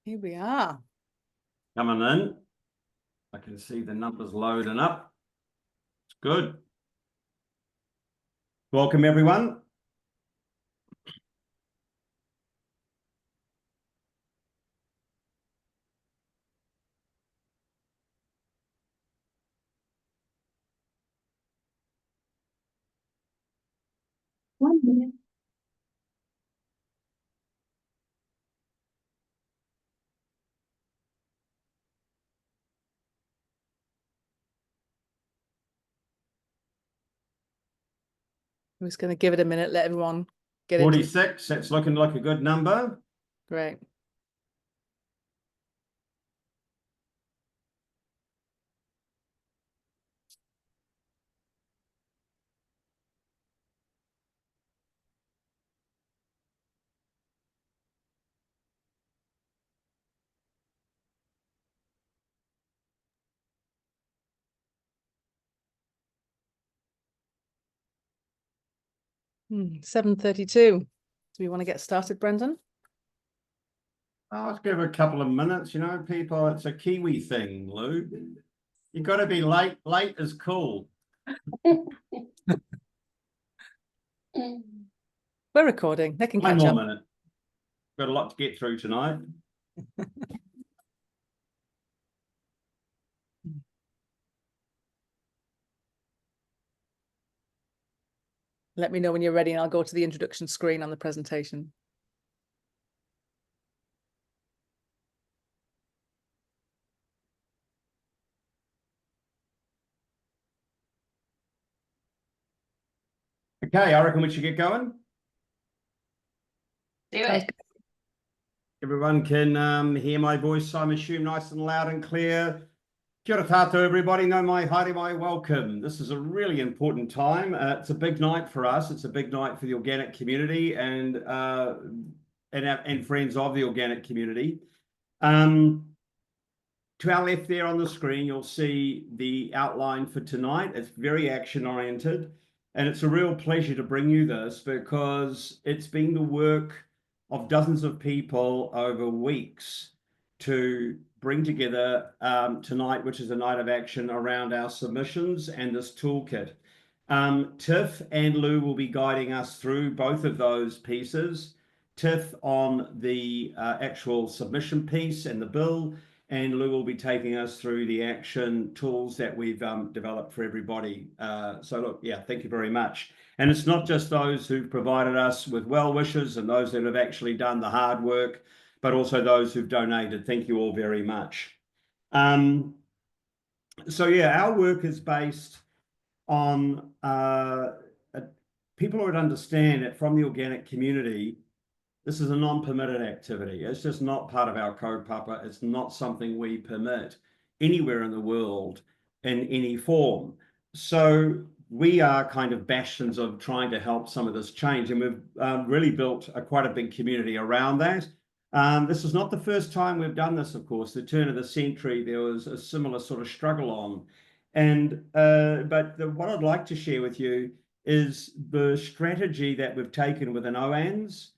Here we are. Coming in. I can see the numbers loading up. It's good. Welcome, everyone. One minute. I'm just going to give it a minute, let everyone get into 46, that's looking like a good number. Great. Hmm, 7:32. Do we want to get started, Brendan? Oh, let's give it a couple of minutes. You know, people, it's a Kiwi thing, Lou. You've got to be late. Late is cool. We're recording. They can One catch more up. minute. Got a lot to get through tonight. Let me know when you're ready and I'll go to the introduction screen on the presentation. Okay, I reckon we should get going. Do it. Everyone can hear my voice, I'm assuming, nice and loud and clear. Kia ora tātou, everybody. No mai, haere mai, welcome. This is a really important time. It's a big night for us. It's a big night for the organic community and friends of the organic community. To our left there on the screen, you'll see the outline for tonight. It's very action-oriented, and it's a real pleasure to bring you this because it's been the work of dozens of people over weeks to bring together tonight, which is a night of action around our submissions and this toolkit. Tiff and Lou will be guiding us through both of those pieces. Tiff on the actual submission piece and the bill, and Lou will be taking us through the action tools that we've developed for everybody. So look, yeah, thank you very much. And it's not just those who've provided us with well wishes and those that have actually done the hard work, but also those who've donated. Thank you all very much. So yeah, our work is based on people would understand that from the organic community, this is a non-permitted activity. It's just not part of our kaupapa. It's not something we permit anywhere in the world in any form. So we are kind of bastions of trying to help some of this change, and we've really built quite a big community around that. This is not the first time we've done this, of course. The turn of the century, there was a similar sort of struggle on. But what I'd like to share with you is the strategy that we've taken within OANZ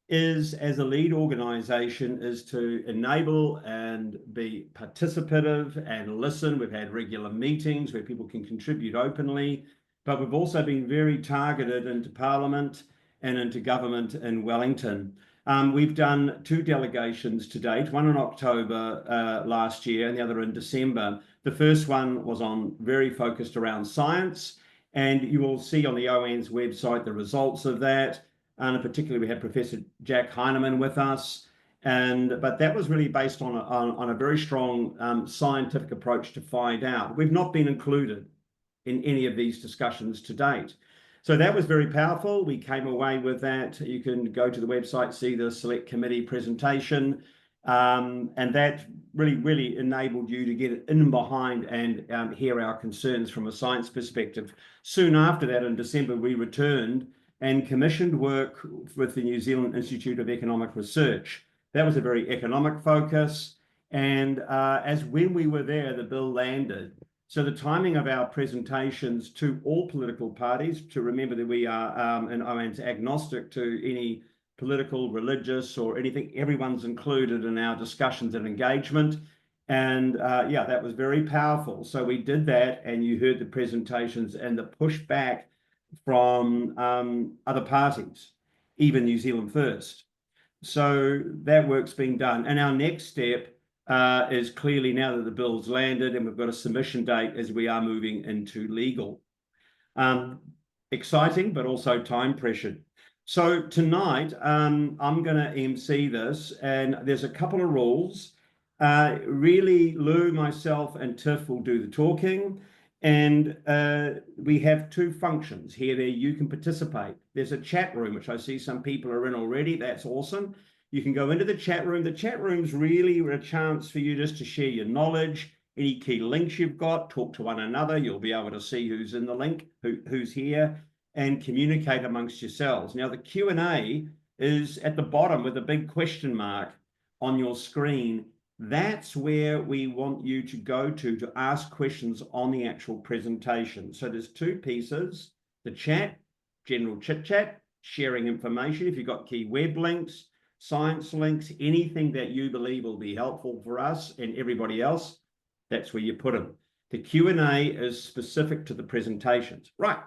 is, as a lead organisation, is to enable and be participative and listen. We've had regular meetings where people can contribute openly, but we've also been very targeted into Parliament and into government in Wellington. We've done 2 delegations to date, one in October last year and the other in December. The first one was very focused around science, and you will see on the OANZ website the results of that. And in particular, we had Professor Jack Heinemann with us, but that was really based on a very strong scientific approach to find out. We've not been included in any of these discussions to date. So that was very powerful. We came away with that. You can go to the website, see the select committee presentation, and that really enabled you to get in behind and hear our concerns from a science perspective. Soon after that, in December, we returned and commissioned work with the New Zealand Institute of Economic Research. That was a very economic focus. And as when we were there, the bill landed. So the timing of our presentations to all political parties, to remember that we are in OANZ agnostic to any political, religious, or anything. Everyone's included in our discussions and engagement. And yeah, that was very powerful. So we did that, and you heard the presentations and the pushback from other parties, even New Zealand First. So that work's being done. And our next step is clearly, now that the bill's landed and we've got a submission date, as we are moving into legal. Exciting, but also time pressured. So tonight, I'm going to MC this, and there's a couple of rules. Really, Lou, myself, and Tiff will do the talking. And we have two functions here that you can participate. There's a chat room, which I see some people are in already. That's awesome. You can go into the chat room. The chat room's really a chance for you just to share your knowledge, any key links you've got, talk to one another. You'll be able to see who's in the link, who's here, and communicate amongst yourselves. Now, the Q&A is at the bottom with a big question mark on your screen. That's where we want you to go to ask questions on the actual presentation. So there's two pieces: the chat, general chit chat, sharing information. If you've got key web links, science links, anything that you believe will be helpful for us and everybody else, that's where you put them. The Q&A is specific to the presentations. Right.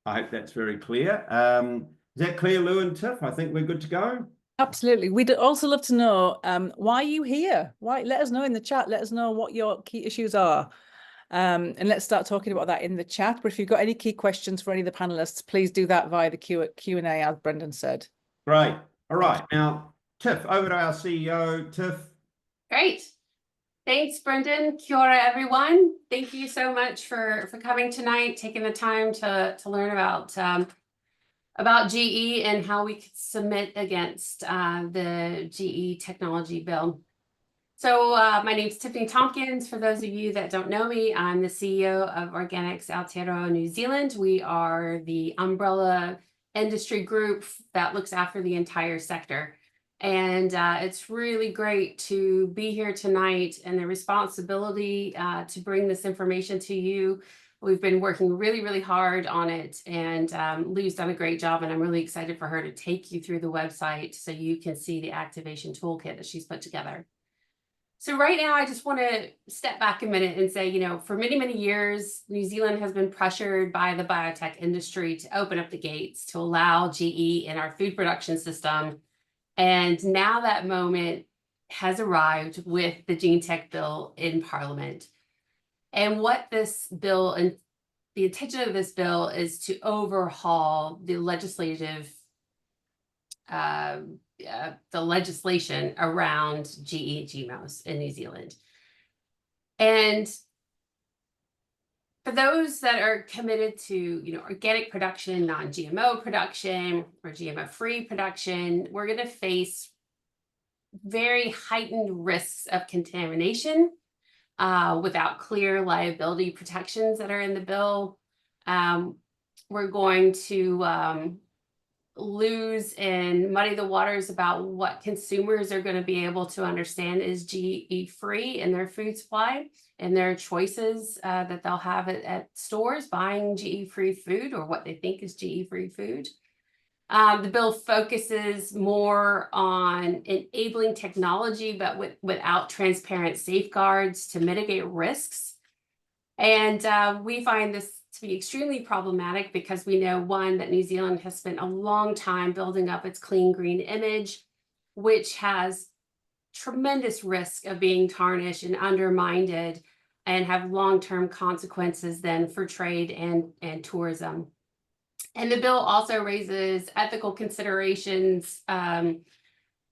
I hope that's very clear. Is that clear, Lou and Tiff? I think we're good to go. Absolutely. We'd also love to know why are you here? Why? Let us know in the chat. Let us know what your key issues are. And let's start talking about that in the chat. But if you've got any key questions for any of the panelists, please do that via the Q&A, as Brendan said. Great. All right. Now, Tiff, over to our CEO, Tiff. Great. Thanks, Brendan. Kia ora, everyone. Thank you so much for coming tonight, taking the time to learn about GE and how we could submit against the GE technology bill. So my name is Tiffany Tompkins. For those of you that don't know me, I'm the CEO of Organics Aotearoa New Zealand. We are the umbrella industry group that looks after the entire sector. And it's really great to be here tonight and the responsibility to bring this information to you. We've been working really, really hard on it, and Lou's done a great job, and I'm really excited for her to take you through the website so you can see the activation toolkit that she's put together. So right now, I just want to step back a minute and say, you know, for many, many years, New Zealand has been pressured by the biotech industry to open up the gates to allow GE in our food production system. And now that moment has arrived with the Gene Tech bill in Parliament. And what this bill and the intention of this bill is to overhaul the legislation around GE and GMOs in New Zealand. And for those that are committed to, you know, organic production, non-GMO production, or GMO-free production, we're going to face very heightened risks of contamination without clear liability protections that are in the bill. We're going to lose and muddy the waters about what consumers are going to be able to understand is GE-free in their food supply and their choices that they'll have at stores buying GE-free food or what they think is GE-free food. The bill focuses more on enabling technology, but without transparent safeguards to mitigate risks. And we find this to be extremely problematic because we know, one, that New Zealand has spent a long time building up its clean green image, which has tremendous risk of being tarnished and undermined and have long-term consequences then for trade and tourism. And the bill also raises ethical considerations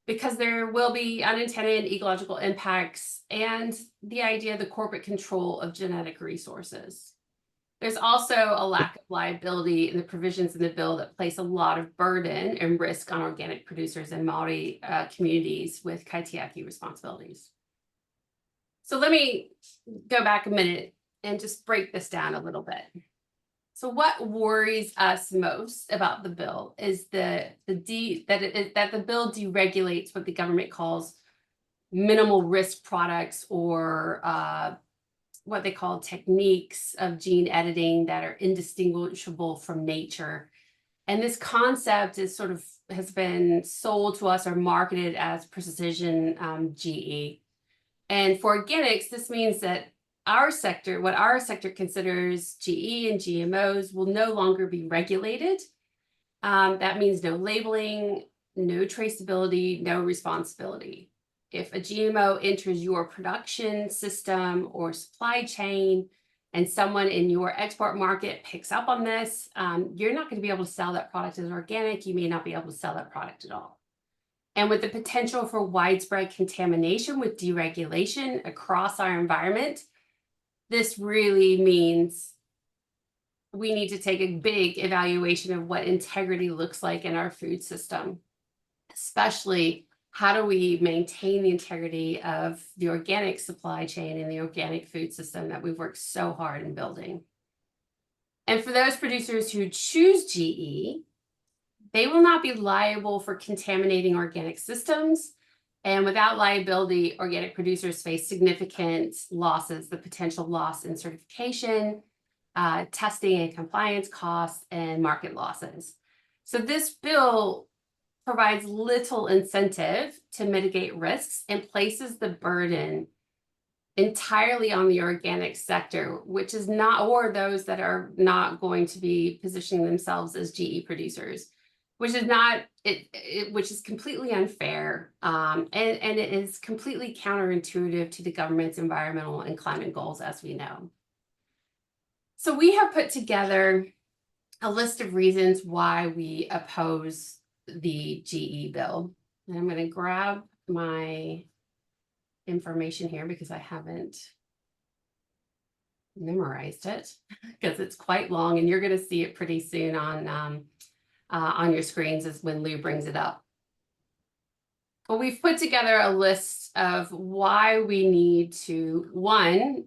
because there will be unintended ecological impacts and the idea of the corporate control of genetic resources. There's also a lack of liability in the provisions in the bill that place a lot of burden and risk on organic producers and Māori communities with kaitiaki responsibilities. So let me go back a minute and just break this down a little bit. So what worries us most about the bill is that the bill deregulates what the government calls minimal risk products or what they call techniques of gene editing that are indistinguishable from nature. And this concept is has been sold to us or marketed as precision GE. And for organics, this means that what our sector considers GE and GMOs will no longer be regulated. That means no labeling, no traceability, no responsibility. If a GMO enters your production system or supply chain, and someone in your export market picks up on this, you're not going to be able to sell that product as organic. You may not be able to sell that product at all. And with the potential for widespread contamination with deregulation across our environment, this really means we need to take a big evaluation of what integrity looks like in our food system, especially how do we maintain the integrity of the organic supply chain and the organic food system that we've worked so hard in building. And for those producers who choose GE, they will not be liable for contaminating organic systems. And without liability, organic producers face significant losses, the potential loss in certification, testing and compliance costs, and market losses. So this bill provides little incentive to mitigate risks and places the burden entirely on the organic sector, which is not, or those that are not going to be positioning themselves as GE producers, which is not, which is completely unfair, and it is completely counterintuitive to the government's environmental and climate goals, as we know. So we have put together a list of reasons why we oppose the GE bill. And I'm going to grab my information here because I haven't memorized it because it's quite long, and you're going to see it pretty soon on your screens as when Lou brings it up. But we've put together a list of why we need to, one,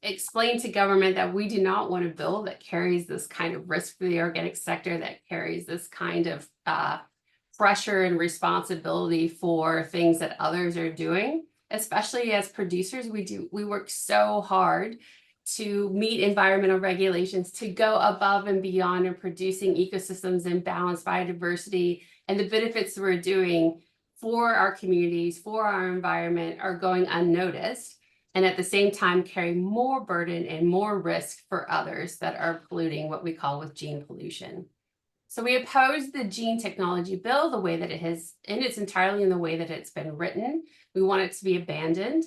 explain to government that we do not want a bill that carries this kind of risk for the organic sector, that carries this kind of pressure and responsibility for things that others are doing. Especially as producers, we work so hard to meet environmental regulations, to go above and beyond in producing ecosystems and balanced biodiversity, and the benefits we're doing for our communities, for our environment, are going unnoticed, and at the same time carry more burden and more risk for others that are polluting, what we call with gene pollution. So we oppose the gene technology bill the way that it has, and it's entirely in the way that it's been written. We want it to be abandoned.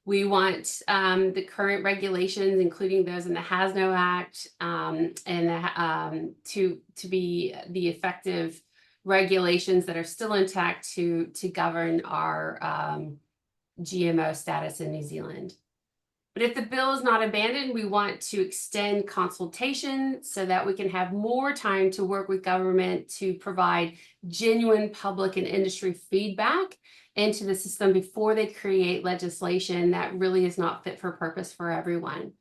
We want the current regulations, including those in the HASNO Act, and to be the effective regulations that are still intact to govern our GMO status in New Zealand. But if the bill is not abandoned, we want to extend consultation so that we can have more time to work with government to provide genuine public and industry feedback into the system before they create legislation that really is not fit for purpose for everyone.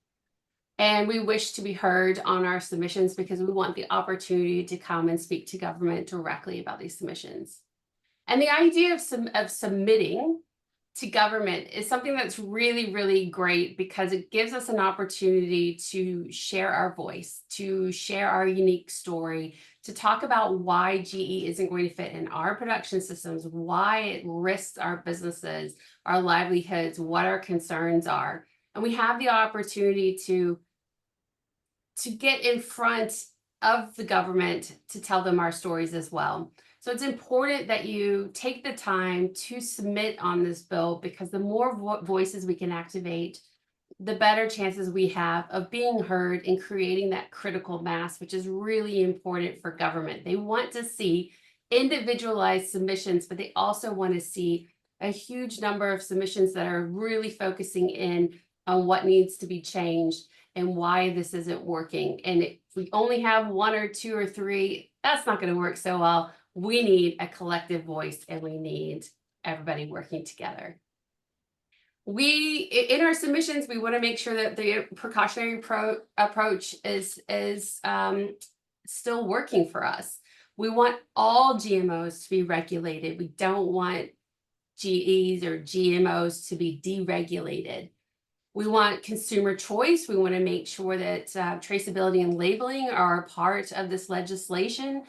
And we wish to be heard on our submissions because we want the opportunity to come and speak to government directly about these submissions. And the idea of submitting to government is something that's really, really great because it gives us an opportunity to share our voice, to share our unique story, to talk about why GE isn't going to fit in our production systems, why it risks our businesses, our livelihoods, what our concerns are. And we have the opportunity to get in front of the government to tell them our stories as well. So it's important that you take the time to submit on this bill because the more voices we can activate, the better chances we have of being heard and creating that critical mass, which is really important for government. They want to see individualized submissions, but they also want to see a huge number of submissions that are really focusing in on what needs to be changed and why this isn't working. And if we only have one or two or three, that's not going to work so well. We need a collective voice and we need everybody working together. In our submissions, we want to make sure that the precautionary approach is still working for us. We want all GMOs to be regulated. We don't want GEs or GMOs to be deregulated. We want consumer choice. We want to make sure that traceability and labeling are part of this legislation.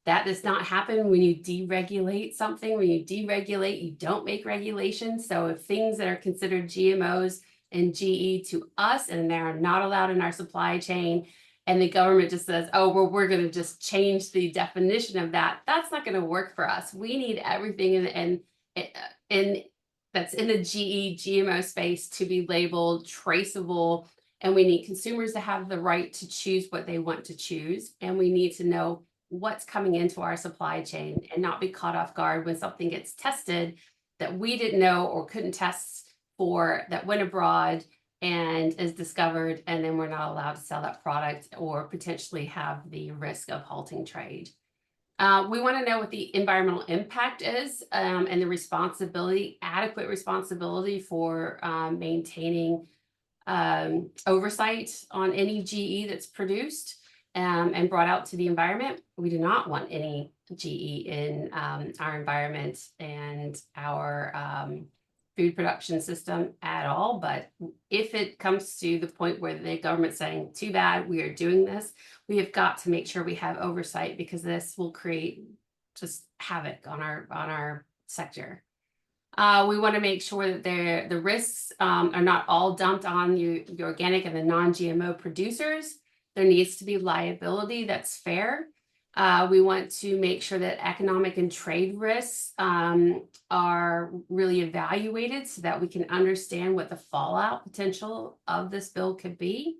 That does not happen when you deregulate something. When you deregulate, you don't make regulations. So if things that are considered GMOs and GE to us and they're not allowed in our supply chain, and the government just says, oh, well, we're going to just change the definition of that, that's not going to work for us. We need everything in that's in the GMO space to be labeled, traceable, and we need consumers to have the right to choose what they want to choose. And we need to know what's coming into our supply chain and not be caught off guard when something gets tested that we didn't know or couldn't test for, that went abroad and is discovered, and then we're not allowed to sell that product or potentially have the risk of halting trade. We want to know what the environmental impact is and the responsibility, adequate responsibility for maintaining oversight on any GE that's produced and brought out to the environment. We do not want any GE in our environment and our food production system at all. But if it comes to the point where the government's saying, too bad, we are doing this, we have got to make sure we have oversight, because this will create just havoc on our sector. We want to make sure that the risks are not all dumped on the organic and the non-GMO producers. There needs to be liability that's fair. We want to make sure that economic and trade risks are really evaluated so that we can understand what the fallout potential of this bill could be.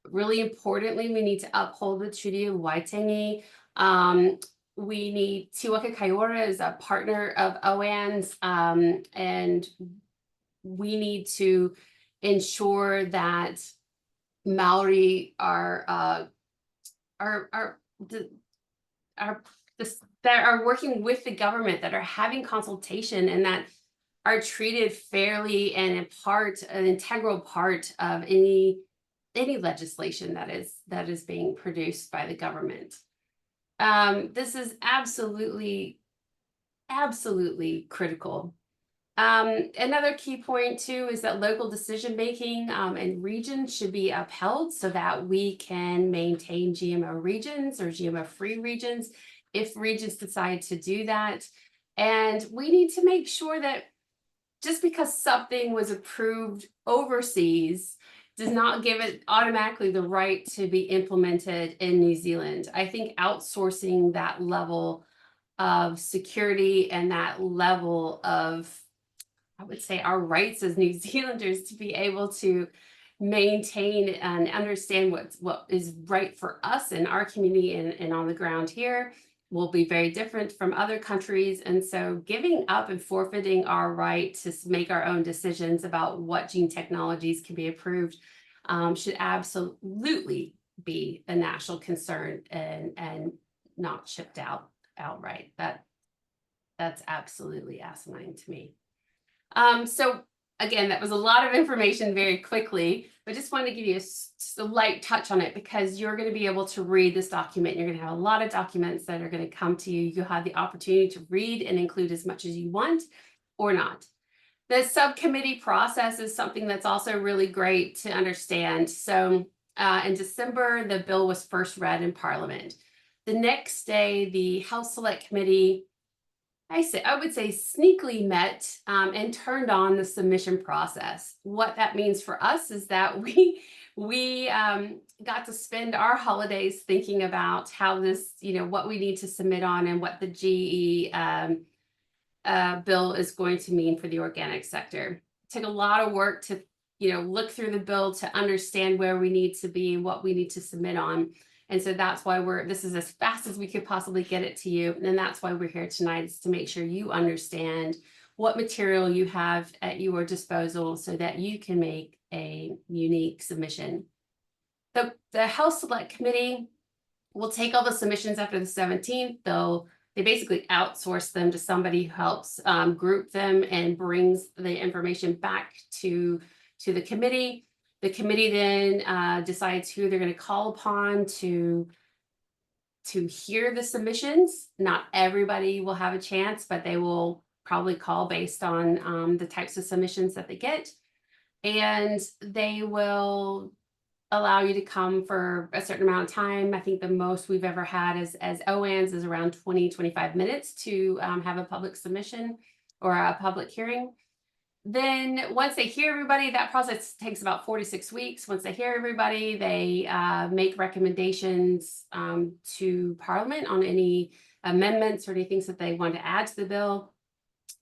Really importantly, we need to uphold the Treaty of Waitangi. We need Tiwaka Kaiora as a partner of OANZ, and we need to ensure that Maori that are working with the government, that are having consultation, and that are treated fairly and an integral part of any legislation that is being produced by the government. This is absolutely critical. Another key point too is that local decision making and regions should be upheld so that we can maintain GMO regions or GMO-free regions if regions decide to do that. And we need to make sure that just because something was approved overseas does not give it automatically the right to be implemented in New Zealand. I think outsourcing that level of security and that level of, I would say, our rights as New Zealanders to be able to maintain and understand what is right for us in our community and on the ground here will be very different from other countries. And so giving up and forfeiting our right to make our own decisions about what gene technologies can be approved should absolutely be a national concern and not shipped out outright. That's absolutely asinine to me. So again, that was a lot of information very quickly, but just wanted to give you just a light touch on it, because you're going to be able to read this document. You're going to have a lot of documents that are going to come to you. You'll have the opportunity to read and include as much as you want or not. The subcommittee process is something that's also really great to understand. So in December, the bill was first read in Parliament. The next day, the House Select Committee, I would say, sneakily met and turned on the submission process. What that means for us is that we got to spend our holidays thinking about how this, what we need to submit on and what the GE bill is going to mean for the organic sector. It took a lot of work to, look through the bill to understand where we need to be, what we need to submit on. And so that's why this is as fast as we could possibly get it to you. And that's why we're here tonight, is to make sure you understand what material you have at your disposal so that you can make a unique submission. The House Select Committee will take all the submissions after the 17th. They basically outsource them to somebody who helps group them and brings the information back to the committee. The committee then decides who they're going to call upon to hear the submissions. Not everybody will have a chance, but they will probably call based on the types of submissions that they get. and they will allow you to come for a certain amount of time. I think the most we've ever had as OANZ is around 20-25 minutes to have a public submission or a public hearing. Then once they hear everybody, that process takes about 4 to 6 weeks. Once they hear everybody, they make recommendations to Parliament on any amendments or any things that they want to add to the bill.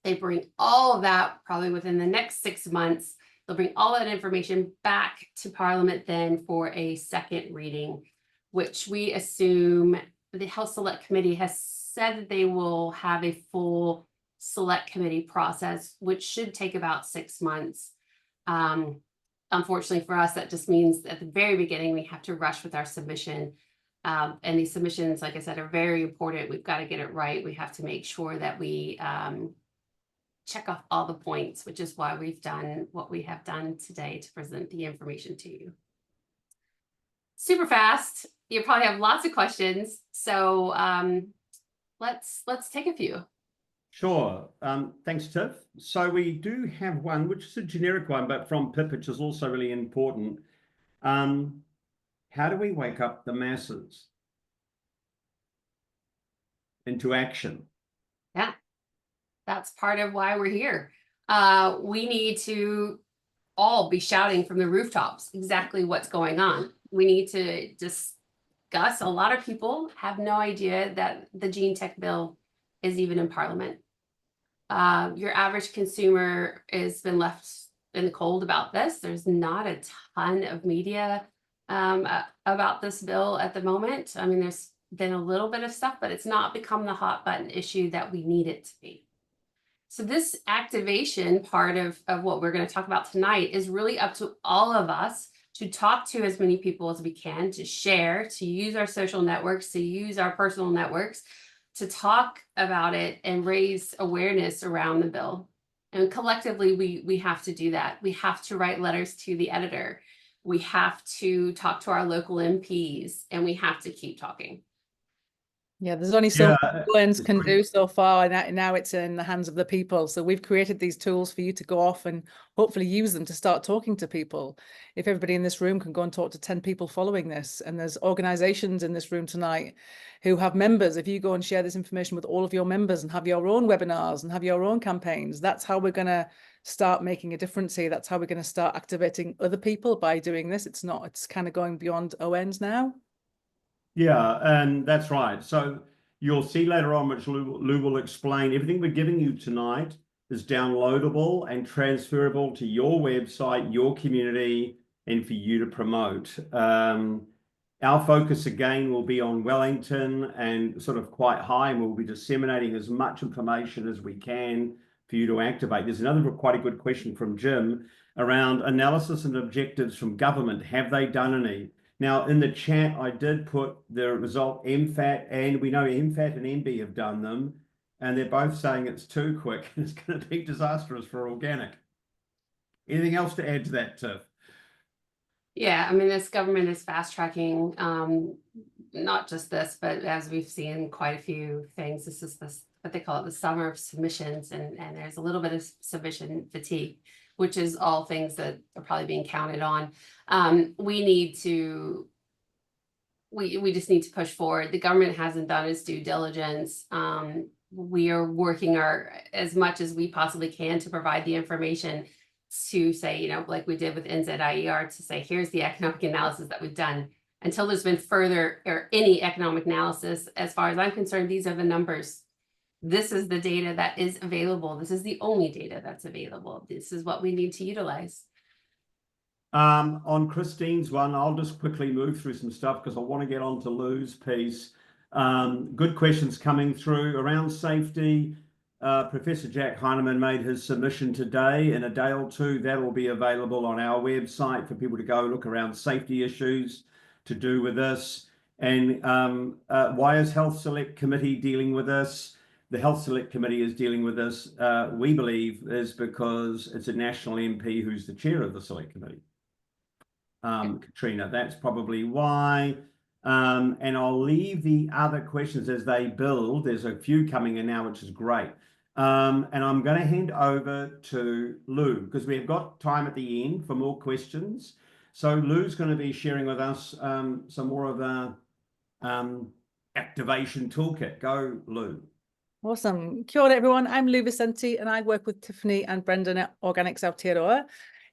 They bring all of that probably within the next 6 months. They'll bring all that information back to Parliament then for a second reading, which we assume the Health Select Committee has said that they will have a full select committee process, which should take about 6 months. Unfortunately for us, that just means at the very beginning, we have to rush with our submission. And these submissions, like I said, are very important. We've got to get it right. We have to make sure that we check off all the points, which is why we've done what we have done today to present the information to you. Super fast. You probably have lots of questions. So let's take a few. Sure. Thanks, Tiff. So we do have one, which is a generic one, but from Pip, which is also really important. How do we wake up the masses into action? Yeah, that's part of why we're here. We need to all be shouting from the rooftops exactly what's going on. We need to discuss. A lot of people have no idea that the gene tech bill is even in Parliament. Your average consumer has been left in the cold about this. There's not a ton of media about this bill at the moment. I mean, there's been a little bit of stuff, but it's not become the hot button issue that we need it to be. So this activation part of what we're going to talk about tonight is really up to all of us to talk to as many people as we can, to share, to use our social networks, to use our personal networks, to talk about it and raise awareness around the bill. And collectively, we have to do that. We have to write letters to the editor. We have to talk to our local MPs, and we have to keep talking. Yeah, there's only so much OANZ can do so far, and now it's in the hands of the people. So we've created these tools for you to go off and hopefully use them to start talking to people. If everybody in this room can go and talk to 10 people following this, and there's organizations in this room tonight who have members, if you go and share this information with all of your members and have your own webinars and have your own campaigns, that's how we're going to start making a difference here. That's how we're going to start activating other people by doing this. It's kind of going beyond OANZ now. Yeah, and that's right. So you'll see later on, which Lou will explain, everything we're giving you tonight is downloadable and transferable to your website, your community, and for you to promote. Our focus again will be on Wellington and sort of quite high, and we'll be disseminating as much information as we can for you to activate. There's another quite a good question from Jim around analysis and objectives from government. Have they done any? Now, in the chat, I did put the result MFAT, and we know MFAT and MB have done them, and they're both saying it's too quick. It's going to be disastrous for organic. Anything else to add to that, Tiff? Yeah, I mean, this government is fast tracking, not just this, but as we've seen quite a few things, this is what they call it, the summer of submissions, and there's a little bit of submission fatigue, which is all things that are probably being counted on. We just need to push forward. The government hasn't done its due diligence. We are working as much as we possibly can to provide the information to say, like we did with NZIER, to say, here's the economic analysis that we've done. Until there's been further or any economic analysis, as far as I'm concerned, these are the numbers. This is the data that is available. This is the only data that's available. This is what we need to utilize. On Christine's one, I'll just quickly move through some stuff because I want to get on to Lou's piece. Good questions coming through around safety. Professor Jack Heinemann made his submission today. In a day or two, that will be available on our website for people to go look around safety issues to do with this. And why is Health Select Committee dealing with this? The Health Select Committee is dealing with this, we believe, is because it's a national MP who's the chair of the Select Committee. Katrina, that's probably why. And I'll leave the other questions as they build. There's a few coming in now, which is great. And I'm going to hand over to Lou because we've got time at the end for more questions. So Lou's going to be sharing with us some more of the activation toolkit. Go, Lou. Awesome. Kia ora, everyone. I'm Lou Vicenti, and I work with Tiffany and Brendan at Organics Aotearoa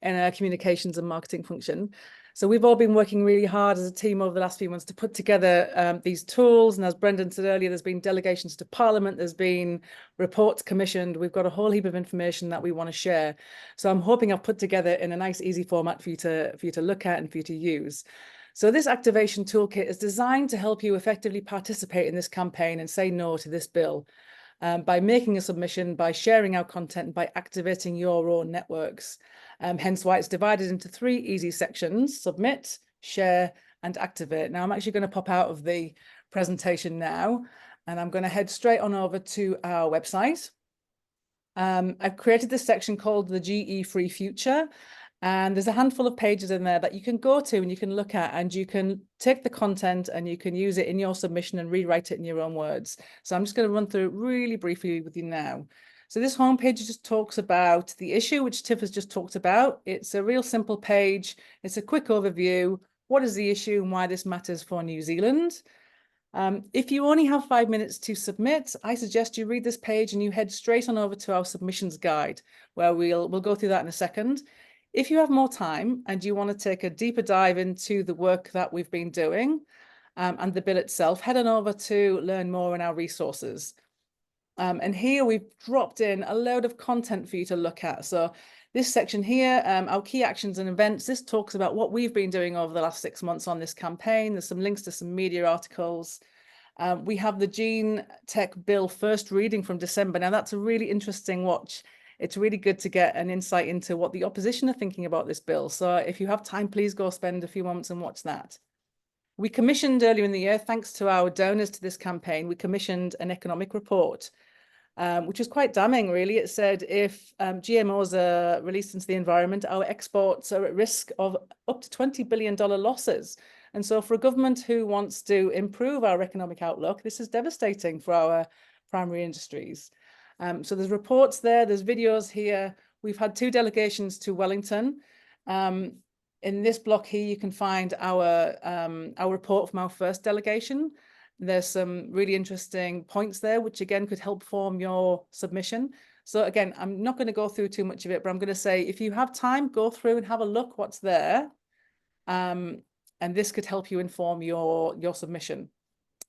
in a communications and marketing function. So we've all been working really hard as a team over the last few months to put together these tools. And as Brendan said earlier, there's been delegations to Parliament, there's been reports commissioned. We've got a whole heap of information that we want to share. So I'm hoping I've put together in a nice, easy format for you to look at and for you to use. So this activation toolkit is designed to help you effectively participate in this campaign and say no to this bill. By making a submission, by sharing our content, by activating your own networks. Hence why it's divided into 3 easy sections: submit, share, and activate. Now I'm actually going to pop out of the presentation now, and I'm going to head straight on over to our website. I've created this section called the GE Free Future. And there's a handful of pages in there that you can go to and you can look at, and you can take the content and you can use it in your submission and rewrite it in your own words. So I'm just going to run through it really briefly with you now. So this homepage just talks about the issue, which Tiff has just talked about. It's a real simple page. It's a quick overview. What is the issue and why this matters for New Zealand? If you only have 5 minutes to submit, I suggest you read this page and you head straight on over to our submissions guide, where we'll go through that in a second. If you have more time and you want to take a deeper dive into the work that we've been doing and the bill itself, head on over to learn more in our resources. And here we've dropped in a load of content for you to look at. So this section here, our key actions and events, this talks about what we've been doing over the last 6 months on this campaign. There's some links to some media articles. We have the Gene Tech Bill first reading from December. Now that's a really interesting watch. It's really good to get an insight into what the opposition are thinking about this bill. So if you have time, please go spend a few moments and watch that. We commissioned earlier in the year, thanks to our donors to this campaign, we commissioned an economic report, which was quite damning, really. It said if GMOs are released into the environment, our exports are at risk of up to $20 billion losses. And so for a government who wants to improve our economic outlook, this is devastating for our primary industries. So there's reports there, there's videos here. We've had 2 delegations to Wellington. In this block here, you can find our report from our first delegation. There's some really interesting points there, which again could help form your submission. So again, I'm not going to go through too much of it, but I'm going to say, if you have time, go through and have a look what's there. And this could help you inform your submission.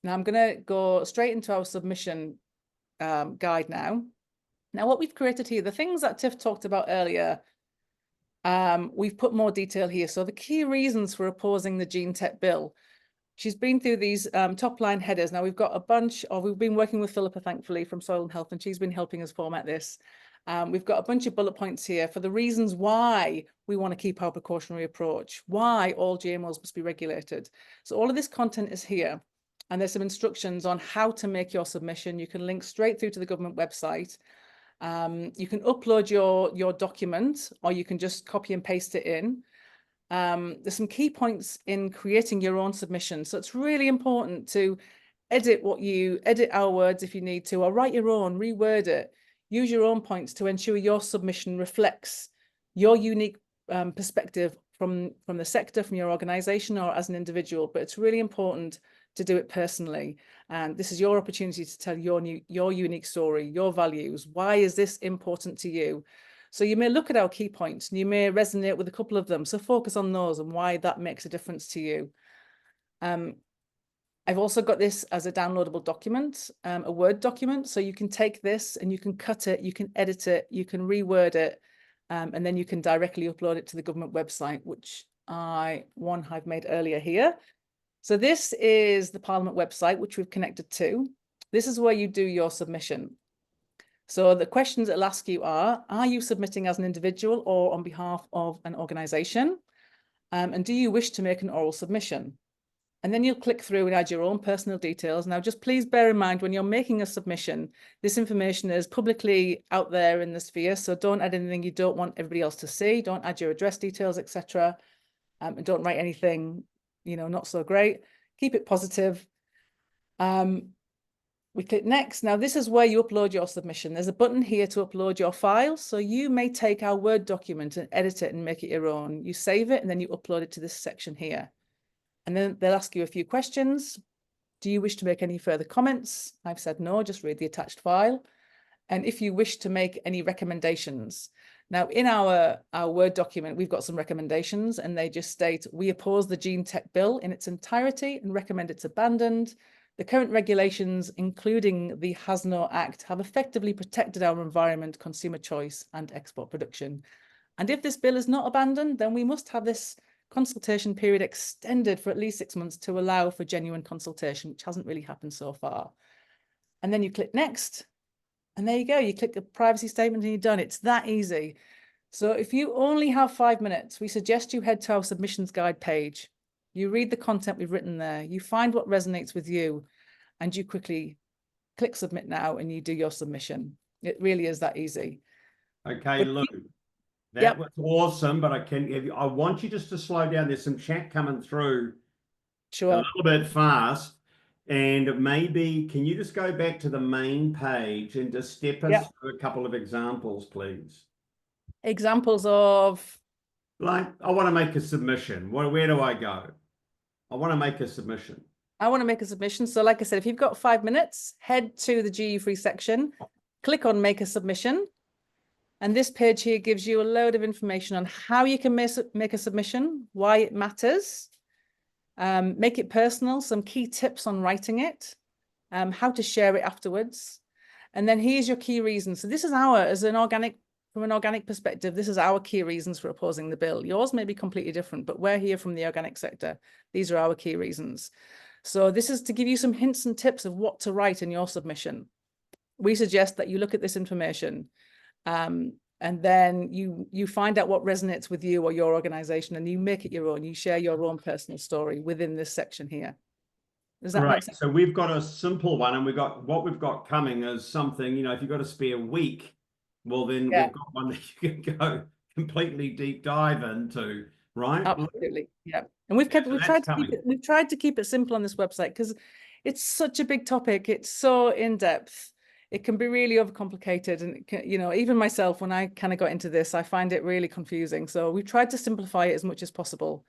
Now I'm going to go straight into our submission guide now. Now what we've created here, the things that Tiff talked about earlier, we've put more detail here. So the key reasons for opposing the Gene Tech bill. She's been through these top line headers. Now we've got a bunch of, we've been working with Philippa, thankfully, from Soil and Health, and she's been helping us format this. We've got a bunch of bullet points here for the reasons why we want to keep our precautionary approach, why all GMOs must be regulated. So all of this content is here. And there's some instructions on how to make your submission. You can link straight through to the government website. You can upload your document, or you can just copy and paste it in. There's some key points in creating your own submission. So it's really important to edit our words if you need to, or write your own, reword it, use your own points to ensure your submission reflects your unique perspective from the sector, from your organization, or as an individual. But it's really important to do it personally. And this is your opportunity to tell your unique story, your values. Why is this important to you? So you may look at our key points and you may resonate with a couple of them. So focus on those and why that makes a difference to you. I've also got this as a downloadable document, a Word document. So you can take this and you can cut it, you can edit it, you can reword it, and then you can directly upload it to the government website, which I've made earlier here. So this is the Parliament website, which we've connected to. This is where you do your submission. So the questions it'll ask you are you submitting as an individual or on behalf of an organisation? And do you wish to make an oral submission? And then you'll click through and add your own personal details. Now, just please bear in mind when you're making a submission, this information is publicly out there in the sphere. So don't add anything you don't want everybody else to see. Don't add your address details, etc. And don't write anything, not so great. Keep it positive. We click next. Now, this is where you upload your submission. There's a button here to upload your file. So you may take our Word document and edit it and make it your own. You save it and then you upload it to this section here. And then they'll ask you a few questions. Do you wish to make any further comments? I've said no, just read the attached file. And if you wish to make any recommendations. Now, in our Word document, we've got some recommendations and they just state, we oppose the Gene Tech Bill in its entirety and recommend it's abandoned. The current regulations, including the Has-No Act, have effectively protected our environment, consumer choice, and export production. And if this bill is not abandoned, then we must have this consultation period extended for at least 6 months to allow for genuine consultation, which hasn't really happened so far. And then you click next, and there you go. You click the privacy statement and you're done. It's that easy. So if you only have 5 minutes, we suggest you head to our submissions guide page. You read the content we've written there, you find what resonates with you, and you quickly click submit now and you do your submission. It really is that easy. Okay, Lou, that was awesome, but I want you just to slow down. There's some chat coming through a little bit fast. And maybe, can you just go back to the main page and just step us through a couple of examples, please? Examples of? Like, I want to make a submission. Where do I go? I want to make a submission. I want to make a submission. So like I said, if you've got 5 minutes, head to the GE3 section, click on make a submission. And this page here gives you a load of information on how you can make a submission, why it matters, make it personal, some key tips on writing it, how to share it afterwards. And then here's your key reasons. So this is from an organic perspective, this is our key reasons for opposing the bill. Yours may be completely different, but we're here from the organic sector. These are our key reasons. So this is to give you some hints and tips of what to write in your submission. We suggest that you look at this information and then you find out what resonates with you or your organization and you make it your own. You share your own personal story within this section here. Does that make sense? So we've got a simple one, and what we've got coming is something, if you've got a spare week, well, then we've got one that you can go completely deep dive into, right? Absolutely, yeah. And we've tried to keep it simple on this website because it's such a big topic. It's so in depth. It can be really overcomplicated, and it can, even myself, when I kind of got into this, I find it really confusing. So we've tried to simplify it as much as possible.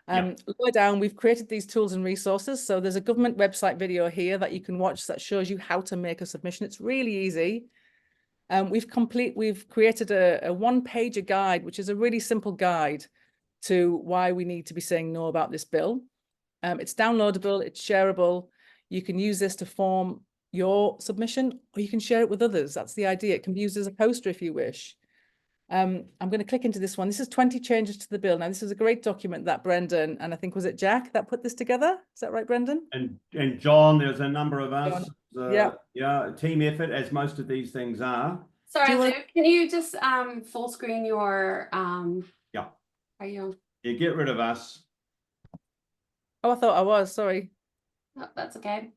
Lower down, we've created these tools and resources. So there's a government website video here that you can watch that shows you how to make a submission. It's really easy. We've created a one-pager guide, which is a really simple guide to why we need to be saying no about this bill. It's downloadable, it's shareable. You can use this to form your submission, or you can share it with others. That's the idea. It can be used as a poster if you wish. I'm going to click into this one. This is 20 changes to the bill. Now, this is a great document that Brendan, and I think, was it Jack that put this together? Is that right, Brendan? And John, there's a number of us. Yeah, team effort, as most of these things are. Sorry, Lou, can you just full screen your Are you? Yeah, get rid of us. Oh, I thought I was, sorry. No, that's okay.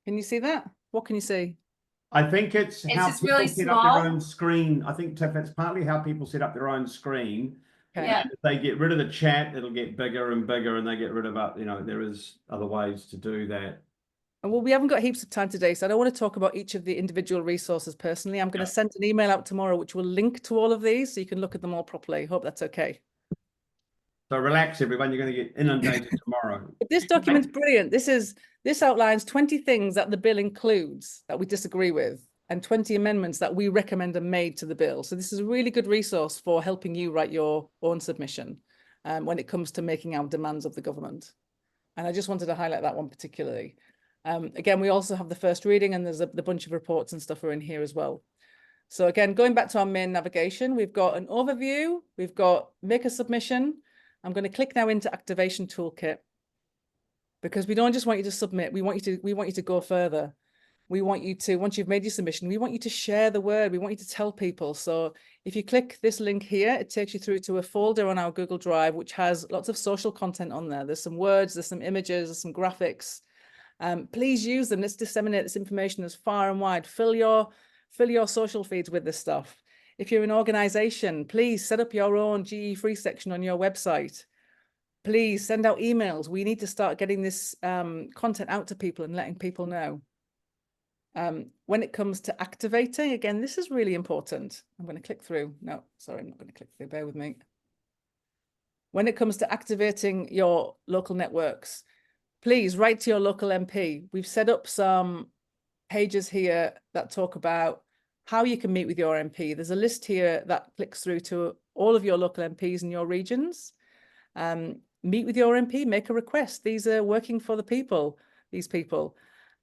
Can you see that? What can you see? I think it's how just people really set small. up their own screen. I think, Tiff, it's partly how people set up their own screen. Okay. Yeah. And if they get rid of the chat, it'll get bigger and bigger, and they get rid of there is other ways to do that. Well, we haven't got heaps of time today, so I don't want to talk about each of the individual resources personally. I'm going to send an email out tomorrow, which will link to all of these so you can look at them all properly. Hope that's okay. So relax, everyone. You're going to get inundated tomorrow. But this document's brilliant. This outlines 20 things that the bill includes that we disagree with, and 20 amendments that we recommend are made to the bill. So this is a really good resource for helping you write your own submission when it comes to making our demands of the government. And I just wanted to highlight that one particularly. Again, we also have the first reading, and there's the bunch of reports and stuff are in here as well. So again, going back to our main navigation, we've got an overview, we've got make a submission. I'm going to click now into Activation Toolkit, because we don't just want you to submit, we want you to go further. We want you to, once you've made your submission, we want you to share the word. We want you to tell people. So if you click this link here, it takes you through to a folder on our Google Drive, which has lots of social content on there. There's some words, there's some images, there's some graphics. Please use them. Let's disseminate this information as far and wide. Fill your social feeds with this stuff. If you're an organization, please set up your own GE free section on your website. Please send out emails. We need to start getting this content out to people and letting people know. When it comes to activating, again, this is really important. I'm going to click through. No, sorry, I'm not going to click through. Bear with me. When it comes to activating your local networks, please write to your local MP. We've set up some pages here that talk about how you can meet with your MP. There's a list here that clicks through to all of your local MPs in your regions. Meet with your MP, make a request. These are working for the people, these people.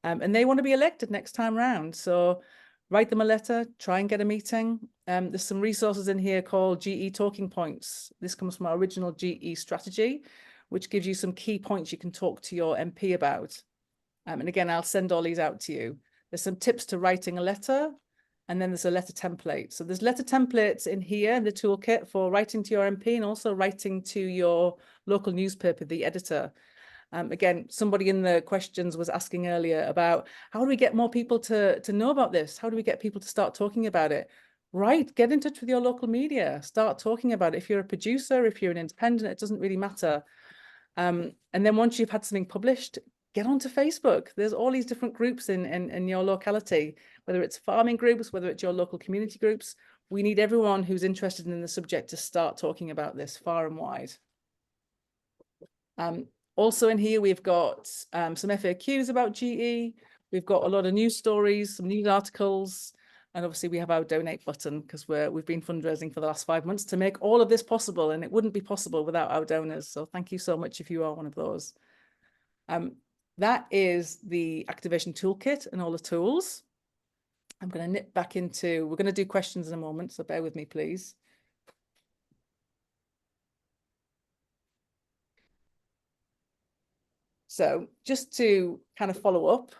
And they want to be elected next time round. So write them a letter, try and get a meeting. There's some resources in here called GE Talking Points. This comes from our original GE strategy, which gives you some key points you can talk to your MP about. And again, I'll send all these out to you. There's some tips to writing a letter, and then there's a letter template. So there's letter templates in here in the toolkit for writing to your MP and also writing to your local newspaper, the editor. Again, somebody in the questions was asking earlier about how do we get more people to know about this? How do we get people to start talking about it? Right, get in touch with your local media, start talking about it. If you're a producer, if you're an independent, it doesn't really matter. And then once you've had something published, get onto Facebook. There's all these different groups in your locality, whether it's farming groups, whether it's your local community groups. We need everyone who's interested in the subject to start talking about this far and wide. Also in here, we've got some FAQs about GE. We've got a lot of news stories, some news articles, and obviously we have our donate button because we've been fundraising for the last 5 months to make all of this possible, and it wouldn't be possible without our donors. So thank you so much if you are one of those. That is the activation toolkit and all the tools. I'm going to nip back into, we're going to do questions in a moment, so bear with me, please. So just to kind of follow up,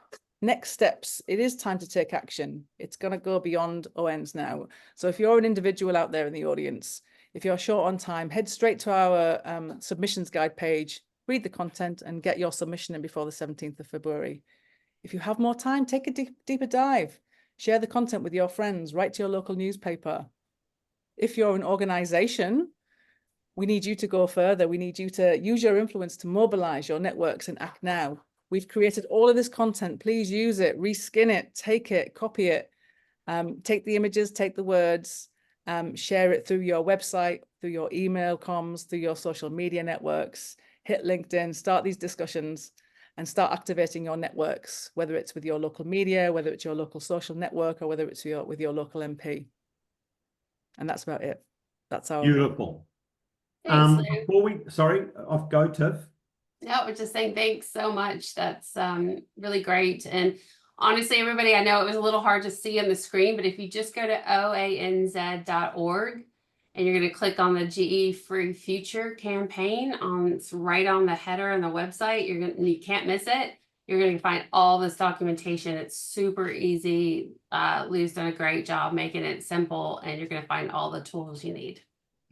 next steps, it is time to take action. It's going to go beyond OANZ now. So if you're an individual out there in the audience, if you're short on time, head straight to our submissions guide page, read the content and get your submission in before the 17th of February. If you have more time, take a deeper dive, share the content with your friends, write to your local newspaper. If you're an organization, we need you to go further. We need you to use your influence to mobilize your networks and act now. We've created all of this content. Please use it, reskin it, take it, copy it, take the images, take the words, share it through your website, through your email comms, through your social media networks, hit LinkedIn, start these discussions and start activating your networks, whether it's with your local media, whether it's your local social network, or whether it's with your local MP. And that's about it. That's our Beautiful. Thanks, Lou. Before we, sorry, off go, Tiff. No, we're just saying thanks so much. That's really great. And honestly, everybody, I know it was a little hard to see on the screen, but if you just go to oanz.org and you're going to click on the GE Free Future campaign, it's right on the header on the website. You can't miss it. You're going to find all this documentation. It's super easy. Lou's done a great job making it simple, and you're going to find all the tools you need.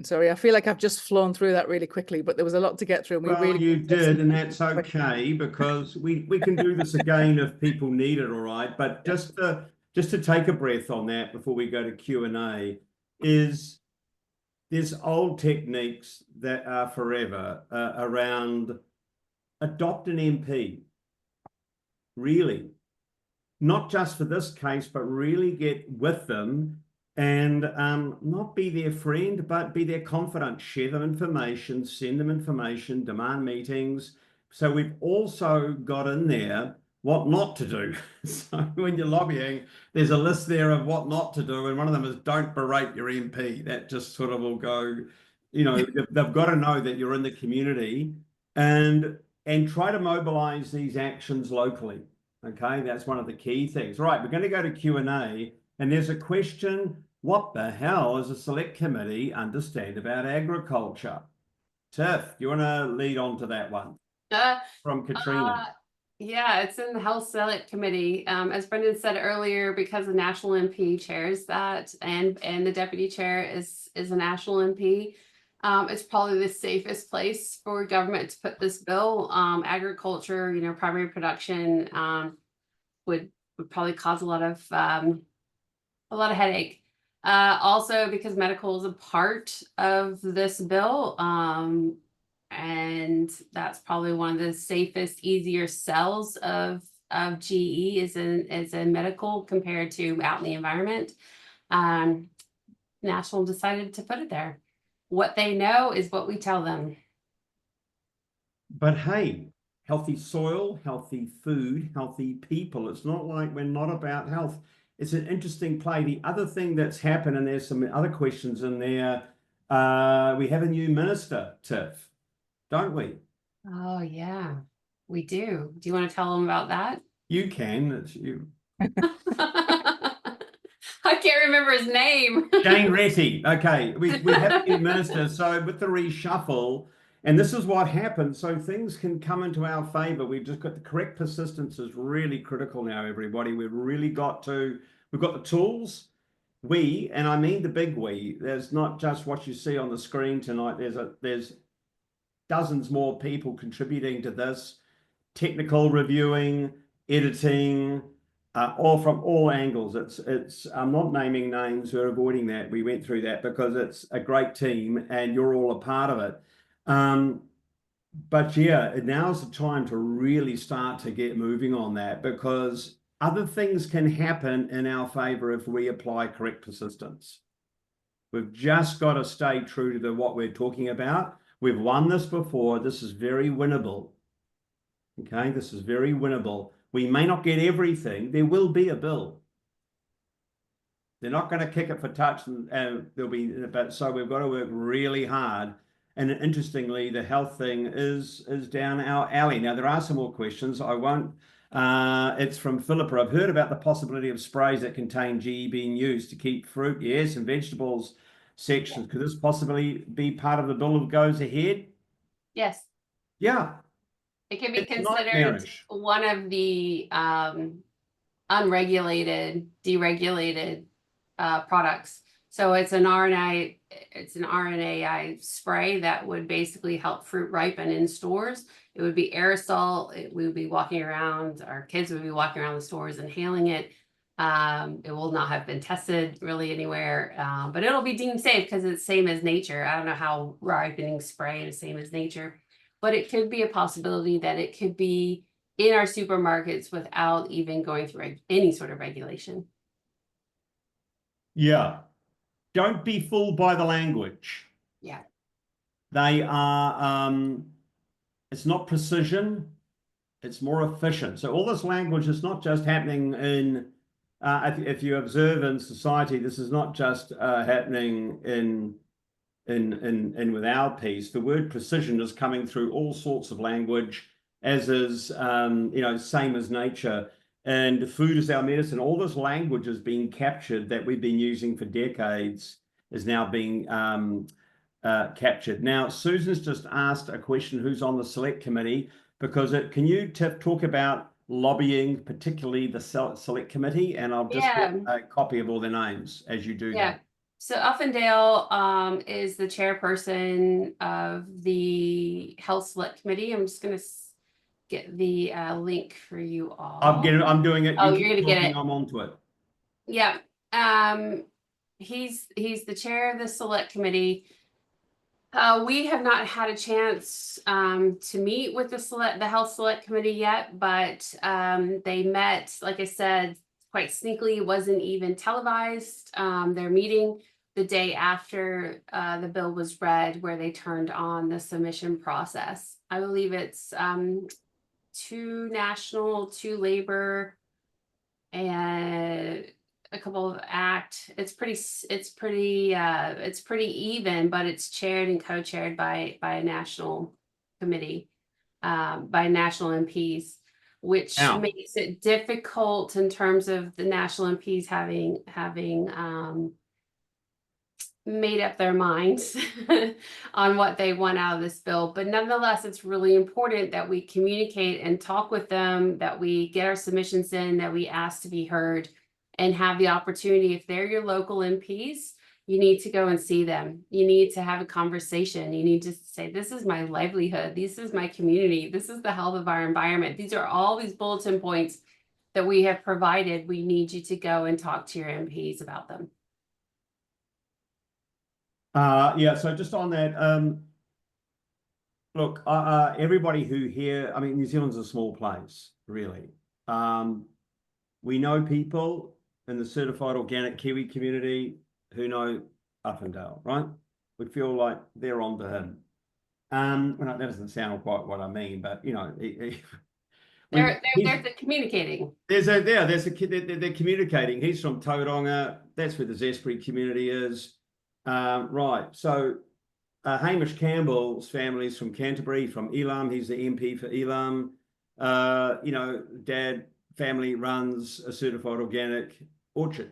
Sorry, I feel like I've just flown through that really quickly, but there was a lot to get through. And we really you did, and that's okay because we can do this again if people need it, all right? But just to take a breath on that before we go to Q&A, is there's old techniques that are forever around adopt an MP, really. Not just for this case, but really get with them and not be their friend, but be their confidant. Share them information, send them information, demand meetings. So we've also got in there what not to do. So when you're lobbying, there's a list there of what not to do. And one of them is don't berate your MP. That just sort of will go, you know, they've got to know that you're in the community and try to mobilize these actions locally. Okay, that's one of the key things. Right, we're going to go to Q&A, and there's a question, what the hell does a select committee understand about agriculture? Tiff, do you want to lead on to that one? From Katrina. Yeah, it's in the Health Select Committee. As Brendan said earlier, because the national MP chairs that, and the deputy chair is a national MP, it's probably the safest place for government to put this bill. Agriculture, you know, primary production would probably cause a lot of headache. Also, because medical is a part of this bill, And that's probably one of the safest, easier sells of GE is a medical compared to out in the environment. National decided to put it there. What they know is what we tell them. But hey, healthy soil, healthy food, healthy people. It's not like we're not about health. It's an interesting play. The other thing that's happened, and there's some other questions in there, we have a new minister, Tiff, don't we? Oh, yeah, we do. Do you want to tell them about that? You can. It's you. I can't remember his name. Jane Retty. Okay, we have a new minister. So with the reshuffle, and this is what happened. So things can come into our favor. We've just got the correct persistence is really critical now, everybody. We've got the tools. We, and I mean the big we, there's not just what you see on the screen tonight. There's dozens more people contributing to this, technical reviewing, editing, all from all angles. I'm not naming names, we're avoiding that. We went through that because it's a great team and you're all a part of it. But yeah, now's the time to really start to get moving on that, because other things can happen in our favor if we apply correct persistence. We've just got to stay true to what we're talking about. We've won this before. This is very winnable. Okay, this is very winnable. We may not get everything. There will be a bill. They're not going to kick it for touch, and there'll be, but so we've got to work really hard. And interestingly, the health thing is down our alley. Now, there are some more questions. I won't. It's from Philippa. I've heard about the possibility of sprays that contain GE being used to keep fruit, yes, and vegetables sections. Could this possibly be part of the bill that goes ahead? Yes. Yeah. It can be It's considered nightmarish. one of the unregulated, deregulated products. So it's an RNAi spray that would basically help fruit ripen in stores. It would be aerosol. We would be walking around, our kids would be walking around the stores inhaling it. It will not have been tested really anywhere, but it'll be deemed safe because it's same as nature. I don't know how ripening spray is same as nature, but it could be a possibility that it could be in our supermarkets without even going through any sort of regulation. Yeah. Don't be fooled by the language. Yeah. They are, it's not precision, it's more efficient. So all this language is not just happening in, if you observe in society, this is not just happening in with our piece. The word precision is coming through all sorts of language, as is, same as nature. And food is our medicine. All this language is being captured that we've been using for decades is now being captured. Now, Susan's just asked a question, who's on the select committee, because can you talk about lobbying, particularly the select committee? And I'll just get a copy of all their names as you do that. So Uffendale is the chairperson of the Health Select Committee. I'm just going to get the link for you all. I'm doing it. Oh, you're going to get it. I'm onto it. Yeah. He's the chair of the Select Committee. We have not had a chance to meet with the Health Select Committee yet, but they met, like I said, quite sneakily. It wasn't even televised. Their meeting the day after the bill was read, where they turned on the submission process. I believe it's 2 national, 2 labor, and a couple of ACT. It's pretty even, but it's chaired and co-chaired by a national committee, by national MPs, which makes it difficult in terms of the national MPs having made up their minds on what they want out of this bill. But nonetheless, it's really important that we communicate and talk with them, that we get our submissions in, that we ask to be heard, and have the opportunity. If they're your local MPs, you need to go and see them. You need to have a conversation. You need to say, this is my livelihood. This is my community. This is the health of our environment. These are all these bulletin points that we have provided. We need you to go and talk to your MPs about them. So just on that, Look, everybody who here, I mean, New Zealand's a small place, really. We know people in the certified organic Kiwi community who know Uppendale, right? We feel like they're on to him. Well, that doesn't sound quite what I mean, but you know, They're communicating. They're communicating. He's from Tauranga. That's where the Zespri community is. Right. So Hamish Campbell's family's from Canterbury, from Elam. He's the MP for Elam. You know, Dad family runs a certified organic orchard.